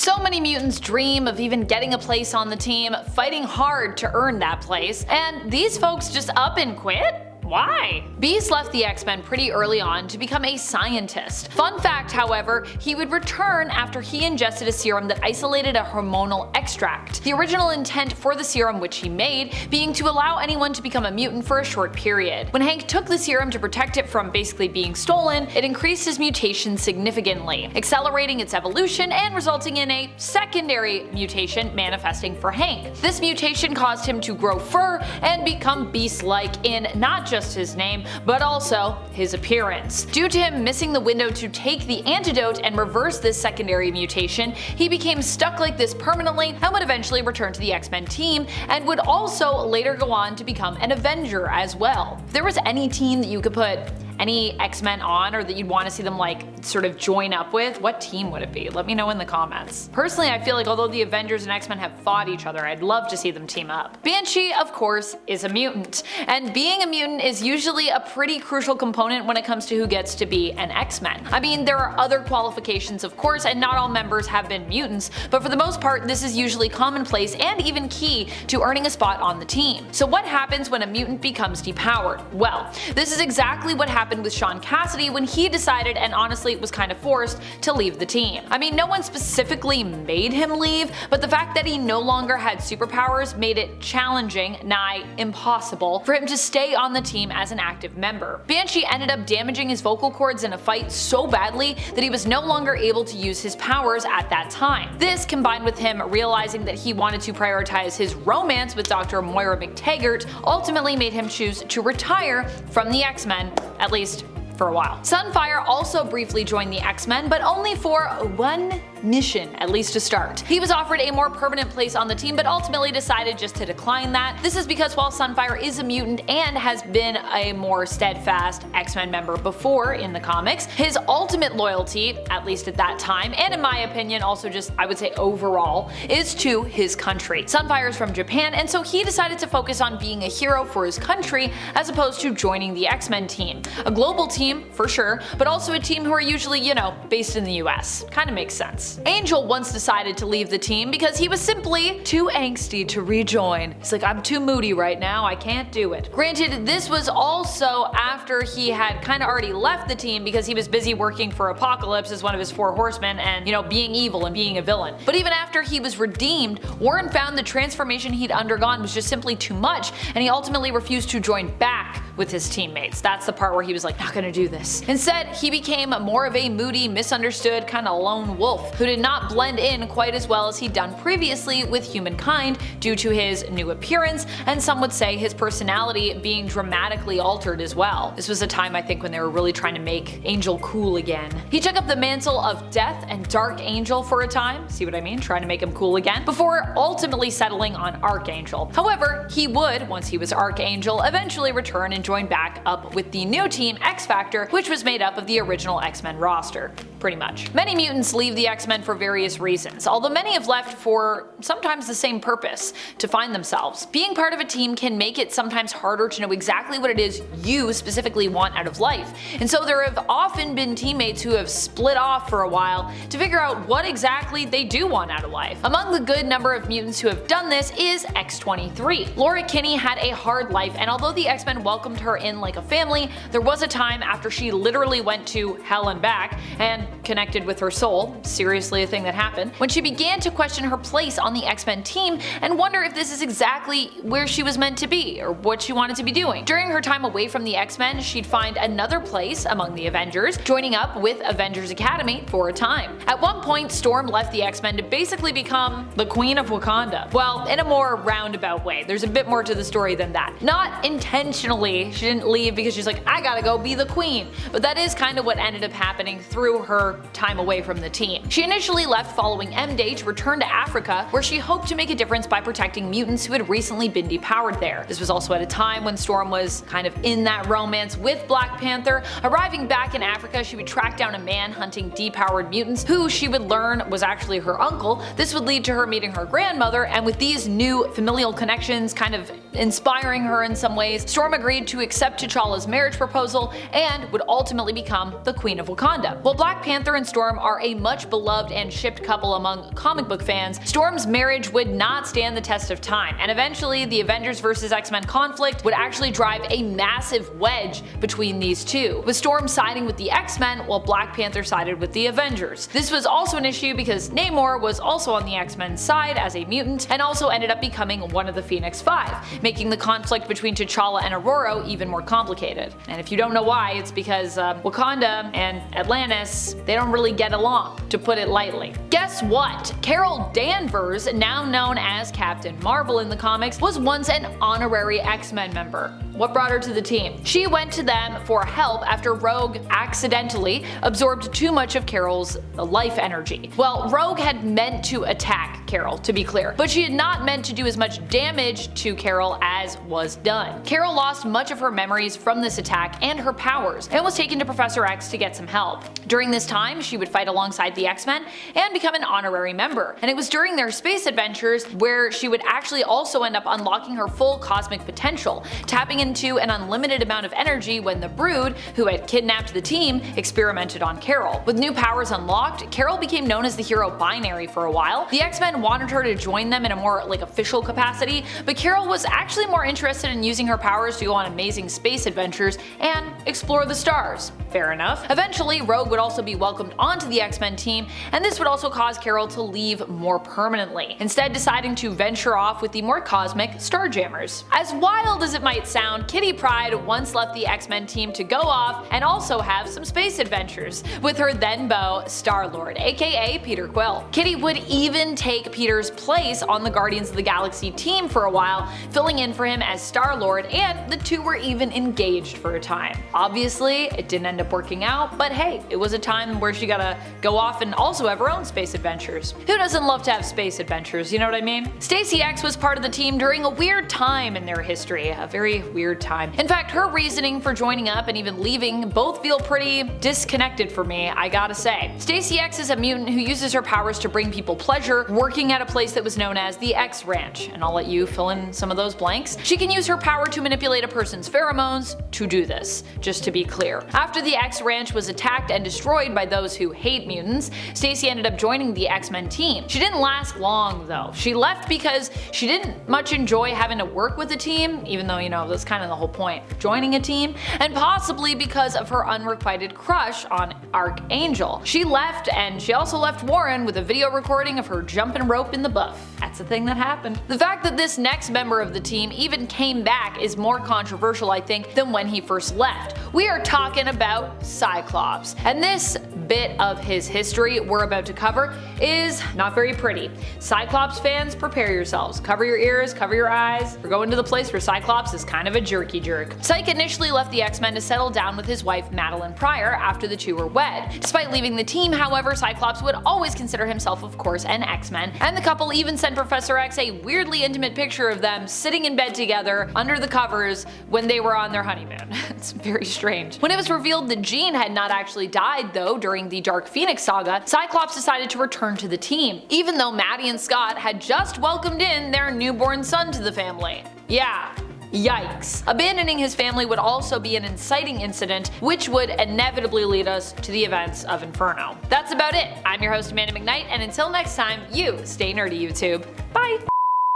So many mutants dream of even getting a place on the team, fighting hard to earn that place, and these folks just up and quit? Why? Beast left the X-Men pretty early on to become a scientist. Fun fact, however, he would return after he ingested a serum that isolated a hormonal extract. The original intent for the serum, which he made, being to allow anyone to become a mutant for a short period. When Hank took the serum to protect it from basically being stolen, it increased his mutation significantly, accelerating its evolution and resulting in a secondary mutation manifesting for Hank. This mutation caused him to grow fur and become beast-like in not just his name, but also his appearance. Due to him missing the window to take the antidote and reverse this secondary mutation, he became stuck like this permanently and would eventually return to the X-Men team, and would also later go on to become an Avenger as well. If there was any team that you could put any X-Men on, or that you'd want to see them like sort of join up with, what team would it be? Let me know in the comments. Personally, I feel like although the Avengers and X-Men have fought each other, I'd love to see them team up. Banshee, of course, is a mutant, and being a mutant is usually a pretty crucial component when it comes to who gets to be an X-Men. I mean, there are other qualifications of course, and not all members have been mutants, but for the most part this is usually commonplace and even key to earning a spot on the team. So what happens when a mutant becomes depowered? Well, this is exactly what happened with Sean Cassidy when he decided, and honestly was kind of forced, to leave the team. I mean, no one specifically made him leave, but the fact that he no longer had superpowers made it challenging, nigh impossible, for him to stay on the team as an active member. Banshee ended up damaging his vocal cords in a fight so badly that he was no longer able to use his powers at that time. This, combined with him realizing that he wanted to prioritize his romance with Dr. Moira McTaggart, ultimately made him choose to retire from the X-Men, at least for a while. Sunfire also briefly joined the X-Men, but only for one mission, at least to start. He was offered a more permanent place on the team, but ultimately decided just to decline that. This is because while Sunfire is a mutant and has been a more steadfast X-Men member before in the comics, his ultimate loyalty, at least at that time, and in my opinion also just I would say overall, is to his country. Sunfire is from Japan, and so he decided to focus on being a hero for his country as opposed to joining the X-Men team. A global team, for sure, but also a team who are usually, you know, based in the US. Kinda makes sense. Angel once decided to leave the team because he was simply too angsty to rejoin. He's like, I'm too moody right now, I can't do it. Granted, this was also after he had kinda already left the team because he was busy working for Apocalypse as one of his 4 horsemen and, you know, being evil and being a villain. But even after he was redeemed, Warren found the transformation he'd undergone was just simply too much, and he ultimately refused to join back with his teammates. That's the part where he was like, not gonna do this. Instead, he became more of a moody, misunderstood, kinda lone wolf who did not blend in quite as well as he'd done previously with humankind due to his new appearance, and some would say his personality being dramatically altered as well. This was a time I think when they were really trying to make Angel cool again. He took up the mantle of Death and Dark Angel for a time, see what I mean, trying to make him cool again, before ultimately settling on Archangel. However, he would, once he was Archangel, eventually return and join back up with the new team X-Factor, which was made up of the original X-Men roster. Pretty much. Many mutants leave the X-Men for various reasons, although many have left for sometimes the same purpose, to find themselves. Being part of a team can make it sometimes harder to know exactly what it is you specifically want out of life, and so there have often been teammates who have split off for a while to figure out what exactly they do want out of life. Among the good number of mutants who have done this is X-23. Laura Kinney had a hard life, and although the X-Men welcomed her in like a family, there was a time after she literally went to hell and back and connected with her soul, seriously a thing that happened, when she began to question her place on the X-Men team and wonder if this is exactly where she was meant to be or what she wanted to be doing. During her time away from the X-Men, she'd find another place among the Avengers, joining up with Avengers Academy for a time. At one point, Storm left the X-Men to basically become the Queen of Wakanda. Well, in a more roundabout way. There's a bit more to the story than that. Not intentionally, she didn't leave because she's like, I gotta go be the queen, but that is kind of what ended up happening through her time away from the team. She initially left following M-Day to return to Africa, where she hoped to make a difference by protecting mutants who had recently been depowered there. This was also at a time when Storm was kind of in that romance with Black Panther. Arriving back in Africa, she would track down a man hunting depowered mutants who she would learn was actually her uncle. This would lead to her meeting her grandmother, and with these new familial connections kind of inspiring her in some ways, Storm agreed to accept T'Challa's marriage proposal and would ultimately become the Queen of Wakanda. While Black Panther and Storm are a much beloved and shipped couple among comic book fans, Storm's marriage would not stand the test of time, and eventually the Avengers vs. X-Men conflict would actually drive a massive wedge between these two, with Storm siding with the X-Men while Black Panther sided with the Avengers. This was also an issue because Namor was also on the X-Men's side as a mutant and also ended up becoming one of the Phoenix Five, making the conflict between T'Challa and Aurora even more complicated. And if you don't know why, it's because Wakanda and Atlantis, they don't really get along, to put it lightly. Guess what? Carol Danvers, now known as Captain Marvel in the comics, was once an honorary X-Men member. What brought her to the team? She went to them for help after Rogue accidentally absorbed too much of Carol's life energy. Well, Rogue had meant to attack Carol, to be clear, but she had not meant to do as much damage to Carol as was done. Carol lost much of her memories from this attack and her powers, and was taken to Professor X to get some help. During this time, she would fight alongside the X-Men and become an honorary member, and it was during their space adventures where she would actually also end up unlocking her full cosmic potential, tapping into an unlimited amount of energy when the Brood, who had kidnapped the team, experimented on Carol. With new powers unlocked, Carol became known as the hero binary for a while. The X-Men wanted her to join them in a more official capacity, but Carol was actually more interested in using her powers to go on amazing space adventures and explore the stars. Fair enough. Eventually, Rogue would also be welcomed onto the X-Men team, and this would also cause Carol to leave more permanently, instead deciding to venture off with the more cosmic Starjammers. As wild as it might sound, Kitty Pryde once left the X-Men team to go off and also have some space adventures with her then beau, Star-Lord, aka Peter Quill. Kitty would even take Peter's place on the Guardians of the Galaxy team for a while, filling in for him as Star-Lord, and the two were even engaged for a time. Obviously, it didn't end up working out, but hey, it was a time where she got to go off and also have her own space adventures. Who doesn't love to have space adventures, you know what I mean? Stacy X was part of the team during a weird time in their history, a very weird time. In fact, her reasoning for joining up and even leaving both feel pretty disconnected for me, I gotta say. Stacy X is a mutant who uses her powers to bring people pleasure, working at a place that was known as the X Ranch, and I'll let you fill in some of those blanks. She can use her power to manipulate a person's pheromones to do this, just to be clear. After the X Ranch was attacked and destroyed by those who hate mutants, Stacy ended up joining the X-Men team. She didn't last long though. She left because she didn't much enjoy having to work with a team, even though, you know, that's kind of the whole point, joining a team, and possibly because of her unrequited crush on Archangel. She left, and she also left Warren with a video recording of her jumping rope in the buff. That's a thing that happened. The fact that this next member of the team even came back is more controversial, I think, than when he first left. We are talking about Cyclops, and this bit of his history we're about to cover is not very pretty. Cyclops fans, prepare yourselves. Cover your ears, cover your eyes. We're going to the place where Cyclops is kind of a jerky jerk. Cyc initially left the X-Men to settle down with his wife Madeline Pryor after the two were wed. Despite leaving the team, however, Cyclops would always consider himself, of course, an X-Men, and the couple even sent Professor X a weirdly intimate picture of them sitting in bed together under the covers when they were on their honeymoon. It's very strange. When it was revealed that Jean had not actually died though during the Dark Phoenix saga, Cyclops decided to return to the team, even though Maddie and Scott had just welcomed in their newborn son to the family. Yeah. Yikes. Abandoning his family would also be an inciting incident, which would inevitably lead us to the events of Inferno. That's about it. I'm your host Amanda McKnight, and until next time, you stay nerdy, YouTube. Bye!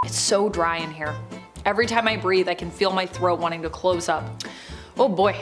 It's so dry in here. Every time I breathe, I can feel my throat wanting to close up. Oh boy.